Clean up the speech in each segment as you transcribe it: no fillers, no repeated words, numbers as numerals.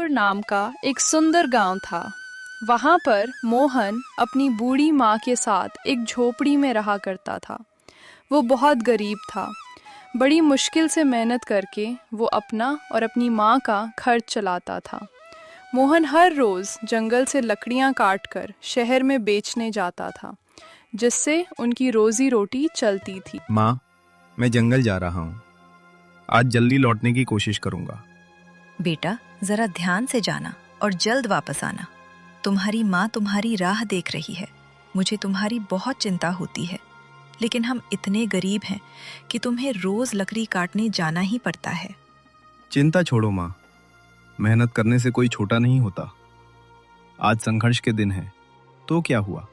जंगलपुर नाम का एक सुंदर गांव था। वहां पर मोहन अपनी बूढ़ी माँ के साथ एक झोपड़ी में रहा करता था। वो बहुत गरीब था। बड़ी मुश्किल से मेहनत करके वो अपना और अपनी माँ का खर्च चलाता था। मोहन हर रोज़ जंगल से लकड़ियाँ काटकर शहर में बेचने जाता था, जिससे उनकी रोजी रोटी चलती थी। माँ, मैं जंगल जा रहा हूँ। आज जल्दी लौटने की कोशिश करूँगा। बेटा, जरा ध्यान से जाना और जल्द वापस आना। तुम्हारी माँ तुम्हारी राह देख रही है। मुझे तुम्हारी बहुत चिंता होती है, लेकिन हम इतने गरीब हैं कि तुम्हें रोज लकड़ी काटने जाना ही पड़ता है। चिंता छोड़ो माँ, मेहनत करने से कोई छोटा नहीं होता। आज संघर्ष के दिन है, तो क्या हुआ?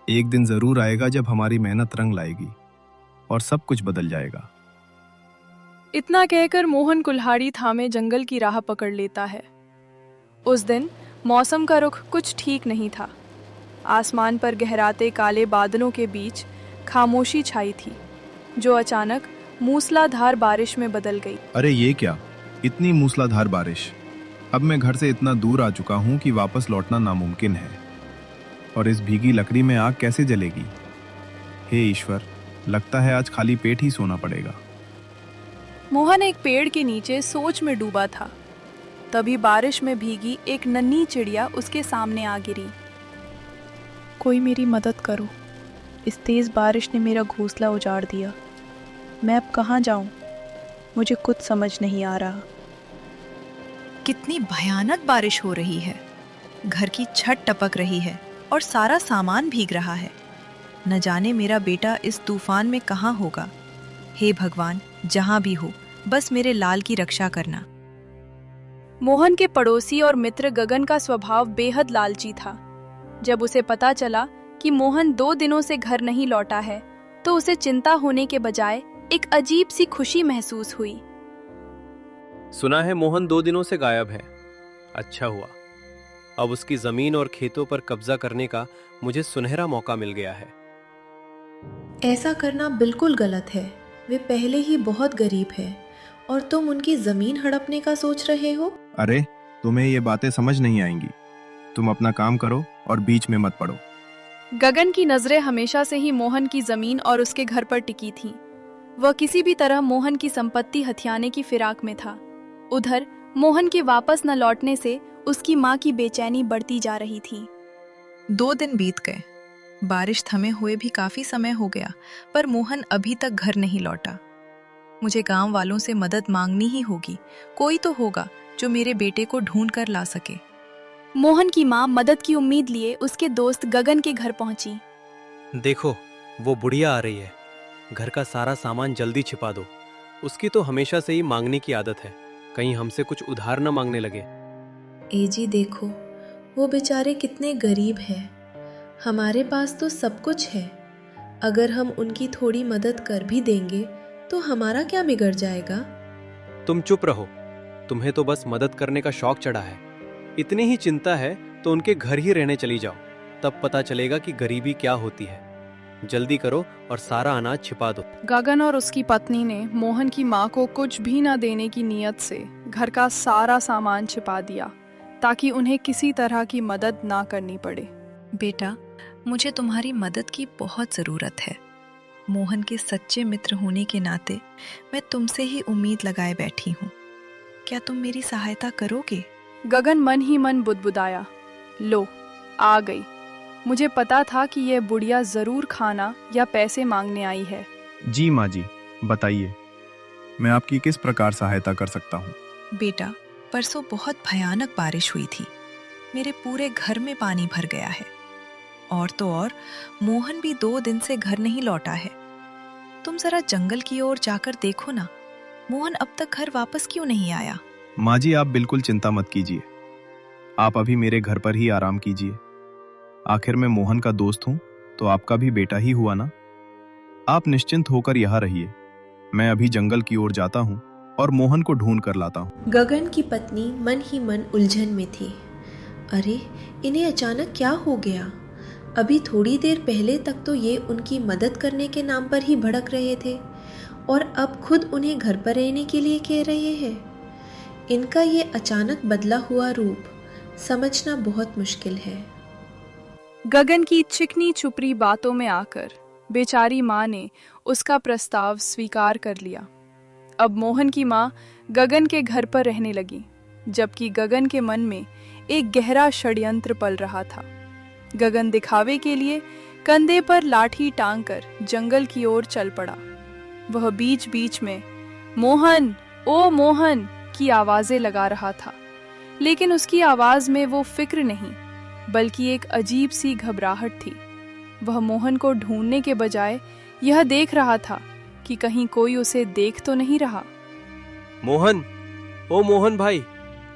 एक दिन जरूर आएगा जब हमारी मेहनत रंग लाएगी और सब कुछ बदल जाएगा। इतना कहकर मोहन कुल्हाड़ी थामे जंगल की राह पकड़ लेता है। उस दिन मौसम का रुख कुछ ठीक नहीं था। आसमान पर गहराते काले बादलों के बीच खामोशी छाई थी, जो अचानक मूसलाधार बारिश में बदल गई। अरे ये क्या, इतनी मूसलाधार बारिश! अब मैं घर से इतना दूर आ चुका हूँ कि वापस लौटना नामुमकिन है। और इस भीगी लकड़ी में आग कैसे जलेगी? हे ईश्वर, लगता है आज खाली पेट ही सोना पड़ेगा। मोहन एक पेड़ के नीचे सोच में डूबा था। तभी बारिश में भीगी एक नन्ही चिड़िया उसके सामने आ गिरी। कोई मेरी मदद करो, इस तेज बारिश ने मेरा घोंसला उजाड़ दिया। मैं अब कहाँ जाऊं? मुझे कुछ समझ नहीं आ रहा। कितनी भयानक बारिश हो रही है। घर की छत टपक रही है और सारा सामान भीग रहा है। न जाने मेरा बेटा इस तूफान में कहाँ होगा। हे भगवान, जहाँ भी हो, बस मेरे लाल की रक्षा करना। मोहन के पड़ोसी और मित्र गगन का स्वभाव बेहद लालची था। जब उसे पता चला कि मोहन 2 दिनों से घर नहीं लौटा है, तो उसे चिंता होने के बजाय एक अजीब सी खुशी महसूस हुई। सुना है मोहन 2 दिनों से गायब है। अच्छा हुआ, अब उसकी जमीन और खेतों पर कब्जा करने का मुझे सुनहरा मौका मिल गया है। ऐसा करना बिल्कुल गलत है। वे पहले ही बहुत गरीब हैं और तुम उनकी जमीन हड़पने का सोच रहे हो। अरे, तुम्हें ये बातें समझ नहीं आएंगी। तुम अपना काम करो और बीच में मत पड़ो। गगन की नजरें हमेशा से ही मोहन की जमीन और उसके घर पर टिकी थीं। वह किसी भी तरह मोहन की संपत्ति हथियाने की फिराक में था। उधर मोहन के वापस न लौटने से उसकी माँ की बेचैनी बढ़ती जा रही थी। 2 दिन बीत गए। बारिश थमे हुए भी काफी समय हो गया, पर मोहन अभी तक घर नहीं लौटा। मुझे गांव वालों से मदद मांगनी ही होगी। कोई तो होगा जो मेरे बेटे को ढूंढ कर ला सके। मोहन की माँ मदद की उम्मीद लिए उसके दोस्त गगन के घर पहुंची। देखो, वो बुढ़िया आ रही है। घर का सारा सामान जल्दी छिपा दो। उसकी तो हमेशा से ही मांगने की आदत है। कहीं हमसे कुछ उधार न मांगने लगे। एजी देखो, वो बेचारे कितने गरीब हैं। हमारे पास तो सब कुछ है। अगर हम उनकी थोड़ी मदद कर भी देंगे तो हमारा क्या बिगड़ जाएगा? तुम चुप रहो। तुम्हें तो बस मदद करने का शौक चढ़ा है। इतनी ही चिंता है तो उनके घर ही रहने चली जाओ, तब पता चलेगा कि गरीबी क्या होती है। जल्दी करो और सारा अनाज छिपा दो। गगन और उसकी पत्नी ने मोहन की माँ को कुछ भी न देने की नीयत से घर का सारा सामान छिपा दिया, ताकि उन्हें किसी तरह की मदद ना करनी पड़े। बेटा, मुझे तुम्हारी मदद की बहुत ज़रूरत है। मोहन के सच्चे मित्र होने के नाते मैं तुमसे ही उम्मीद लगाए बैठी हूँ। क्या तुम मेरी सहायता करोगे? गगन मन ही मन बुदबुदाया, लो, आ गई। मुझे पता था कि यह बुढ़िया जरूर खाना या पैसे मांगने आई है। जी माँ जी, बताइए, मैं आपकी किस प्रकार सहायता कर सकता हूँ? बेटा, परसों बहुत भयानक बारिश हुई थी। मेरे पूरे घर में पानी भर गया है। और तो और मोहन भी 2 दिन से घर नहीं लौटा है। तुम जरा जंगल की ओर जाकर देखो ना, मोहन अब तक घर वापस क्यों नहीं आया? माँ जी, आप बिल्कुल चिंता मत कीजिए। आप अभी मेरे घर पर ही आराम कीजिए। आखिर मैं मोहन का दोस्त हूँ, तो आपका भी बेटा ही हुआ ना। आप निश्चिंत होकर यहाँ रहिए। मैं अभी जंगल की ओर जाता हूँ और मोहन को ढूंढ कर लाता हूँ। गगन की पत्नी मन ही मन उलझन में थी। अरे, इन्हें अचानक क्या हो गया? अभी थोड़ी देर पहले तक तो ये उनकी मदद करने के नाम पर ही भड़क रहे थे और अब खुद उन्हें घर पर रहने के लिए कह रहे हैं। इनका ये अचानक बदला हुआ रूप समझना बहुत मुश्किल है। गगन की चिकनी चुपड़ी बातों में आकर बेचारी माँ ने उसका प्रस्ताव स्वीकार कर लिया। अब मोहन की माँ गगन के घर पर रहने लगी, जबकि गगन के मन में एक गहरा षड्यंत्र पल रहा था। गगन दिखावे के लिए कंधे पर लाठी टांग कर जंगल की ओर चल पड़ा। वह बीच बीच में मोहन, ओ मोहन की आवाजें लगा रहा था, लेकिन उसकी आवाज में वो फिक्र नहीं, बल्कि एक अजीब सी घबराहट थी। वह मोहन को ढूंढने के बजाय यह देख रहा था कि कहीं कोई उसे देख तो नहीं रहा। मोहन, ओ मोहन भाई,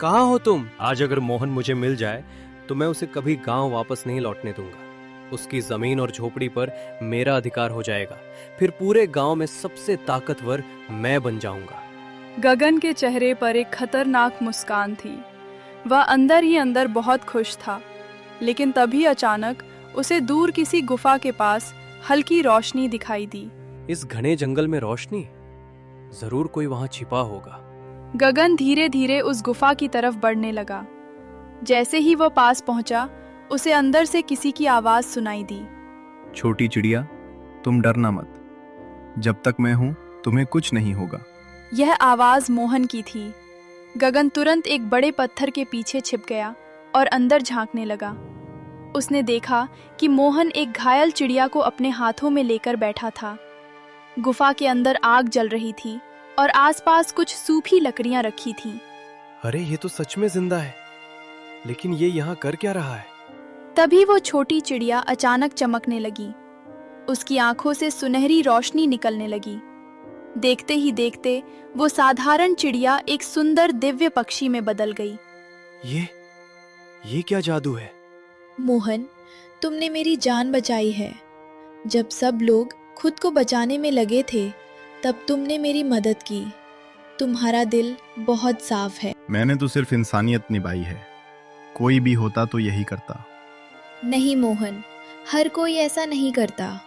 कहाँ हो तुम? आज अगर मोहन मुझे मिल जाए तो मैं उसे कभी गांव वापस नहीं लौटने दूंगा। उसकी जमीन और झोपड़ी पर मेरा अधिकार हो जाएगा। फिर पूरे गांव में सबसे ताकतवर मैं बन जाऊंगा। गगन के चेहरे पर एक खतरनाक मुस्कान थी। वह अंदर ही अंदर बहुत खुश था, लेकिन तभी अचानक उसे दूर किसी गुफा के पास हल्की रोशनी दिखाई दी। इस घने जंगल में रोशनी, जरूर कोई वहां छिपा होगा। गगन धीरे धीरे उस गुफा की तरफ बढ़ने लगा। जैसे ही वह पास पहुंचा, उसे अंदर से किसी की आवाज सुनाई दी। छोटी चिड़िया, तुम डरना मत। जब तक मैं हूं तुम्हें कुछ नहीं होगा। यह आवाज मोहन की थी। गगन तुरंत एक बड़े पत्थर के पीछे छिप गया और अंदर झांकने लगा। उसने देखा कि मोहन एक घायल चिड़िया को अपने हाथों में लेकर बैठा था। गुफा के अंदर आग जल रही थी और आसपास कुछ सूखी लकड़ियां रखी थीं। अरे ये तो सच में जिंदा है, लेकिन ये यहाँ कर क्या रहा है? तभी वो छोटी चिड़िया अचानक चमकने लगी। उसकी आंखों से सुनहरी रोशनी निकलने लगी। देखते ही देखते वो साधारण चिड़िया एक सुंदर दिव्य पक्षी में बदल गई। ये क्या जादू है? मोहन, तुमने मेरी जान बचाई है। जब सब लोग खुद को बचाने में लगे थे, तब तुमने मेरी मदद की। तुम्हारा दिल बहुत साफ है। मैंने तो सिर्फ इंसानियत निभाई है, कोई भी होता तो यही करता। नहीं मोहन, हर कोई ऐसा नहीं करता।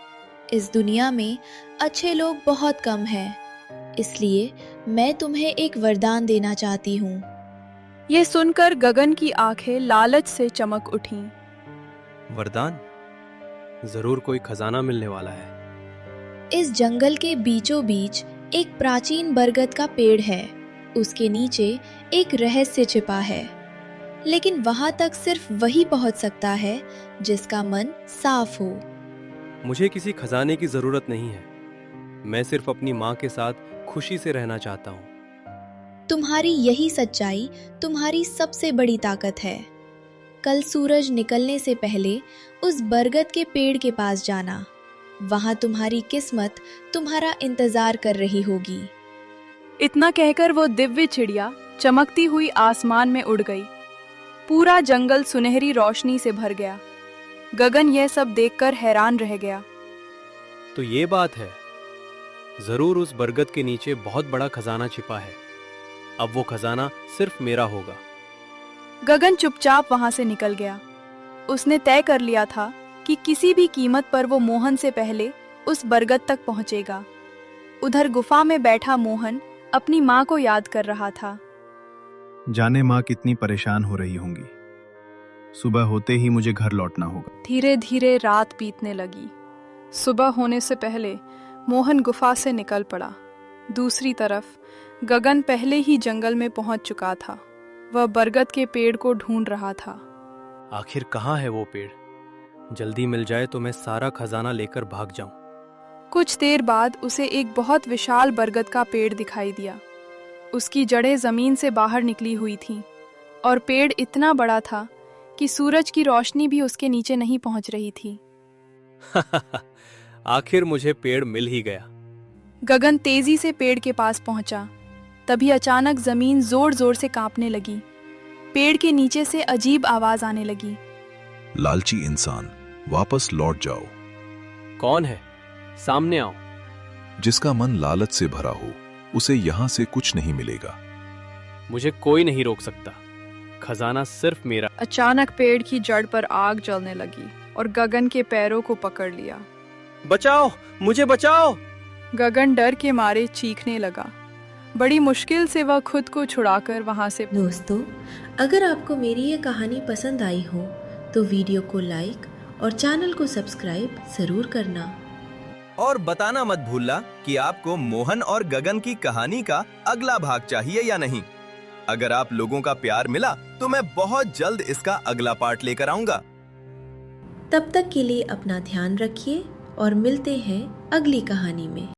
इस दुनिया में अच्छे लोग बहुत कम हैं। इसलिए मैं तुम्हें एक वरदान देना चाहती हूँ। ये सुनकर गगन की आंखें लालच से चमक उठीं। वरदान? जरूर कोई खजाना मिलने वाला है। इस जंगल के बीचों बीच एक प्राचीन बरगद का पेड़ है। उसके नीचे एक रहस्य छिपा है, लेकिन वहां तक सिर्फ वही पहुंच सकता है जिसका मन साफ हो। मुझे किसी खजाने की जरूरत नहीं है। मैं सिर्फ अपनी माँ के साथ खुशी से रहना चाहता हूँ। तुम्हारी यही सच्चाई तुम्हारी सबसे बड़ी ताकत है। कल सूरज निकलने से पहले उस बरगद के पेड़ के पास जाना। वहां तुम्हारी किस्मत तुम्हारा इंतजार कर रही होगी। इतना कहकर वो दिव्य चिड़िया चमकती हुई आसमान में उड़ गई। पूरा जंगल सुनहरी रोशनी से भर गया। गगन यह सब देखकर हैरान रह गया। तो ये बात है, जरूर उस बरगद के नीचे बहुत बड़ा खजाना छिपा है। अब वो खजाना सिर्फ मेरा होगा। गगन चुपचाप वहां से निकल गया। उसने तय कर लिया था कि किसी भी कीमत पर वो मोहन से पहले उस बरगद तक पहुंचेगा। उधर गुफा में बैठा मोहन अपनी माँ को याद कर रहा था। जाने माँ कितनी परेशान हो रही होंगी। सुबह होते ही मुझे घर लौटना होगा। धीरे धीरे रात बीतने लगी। सुबह होने से पहले मोहन गुफा से निकल पड़ा। दूसरी तरफ गगन पहले ही जंगल में पहुंच चुका था। वह बरगद के पेड़ को ढूंढ रहा था। आखिर कहाँ है वो पेड़? जल्दी मिल जाए तो मैं सारा खजाना लेकर भाग जाऊं। कुछ देर बाद उसे एक बहुत विशाल बरगद का पेड़ दिखाई दिया। उसकी जड़ें जमीन से बाहर निकली हुई थीं और पेड़ इतना बड़ा था कि सूरज की रोशनी भी उसके नीचे नहीं पहुंच रही थी। आखिर मुझे पेड़ मिल ही गया। गगन तेजी से पेड़ के पास पहुंचा। तभी अचानक जमीन जोर जोर से कांपने लगी। पेड़ के नीचे से अजीब आवाज आने लगी। लालची इंसान, वापस लौट जाओ। कौन है? सामने आओ। जिसका मन लालच से भरा हो, उसे यहाँ से कुछ नहीं मिलेगा। मुझे कोई नहीं रोक सकता। खजाना सिर्फ मेरा। अचानक पेड़ की जड़ पर आग जलने लगी और गगन के पैरों को पकड़ लिया। बचाओ, मुझे बचाओ! गगन डर के मारे चीखने लगा। बड़ी मुश्किल से वह खुद को छुड़ाकर वहां से दोस्तों, अगर आपको मेरी ये कहानी पसंद आई हो तो वीडियो को लाइक और चैनल को सब्सक्राइब जरूर करना। और बताना मत भूलना कि आपको मोहन और गगन की कहानी का अगला भाग चाहिए या नहीं। अगर आप लोगों का प्यार मिला तो मैं बहुत जल्द इसका अगला पार्ट लेकर आऊंगा। तब तक के लिए अपना ध्यान रखिए और मिलते हैं अगली कहानी में।